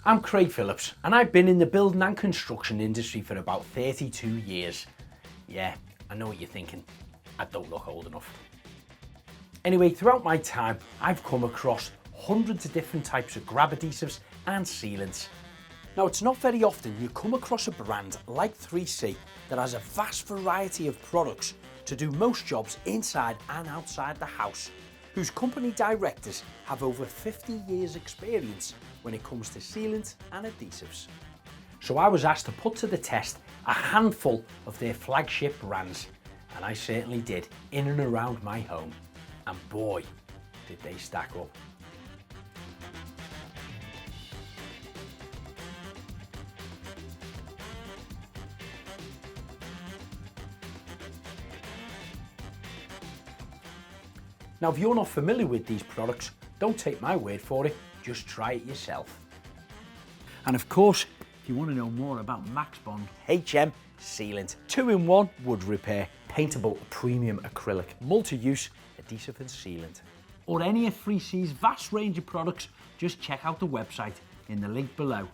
I'm Craig Phillips and I've been in the building and construction industry for about 32 years. Yeah, I know what you're thinking. I don't look old enough. Anyway, throughout my time, I've come across hundreds of different types of grab adhesives and sealants. Now, it's not very often you come across a brand like 3C that has a vast variety of products to do most jobs inside and outside the house, whose company directors have over 50 years experience when it comes to sealants and adhesives. So I was asked to put to the test a handful of their flagship brands, and I certainly did, in and around my home. And boy, did they stack up. Now, if you're not familiar with these products, don't take my word for it, just try it yourself. And of course, if you want to know more about Maxbond HM Sealant, 2-in-1 wood repair, paintable premium acrylic, multi-use adhesive and sealant, or any of 3C's vast range of products, just check out the website in the link below.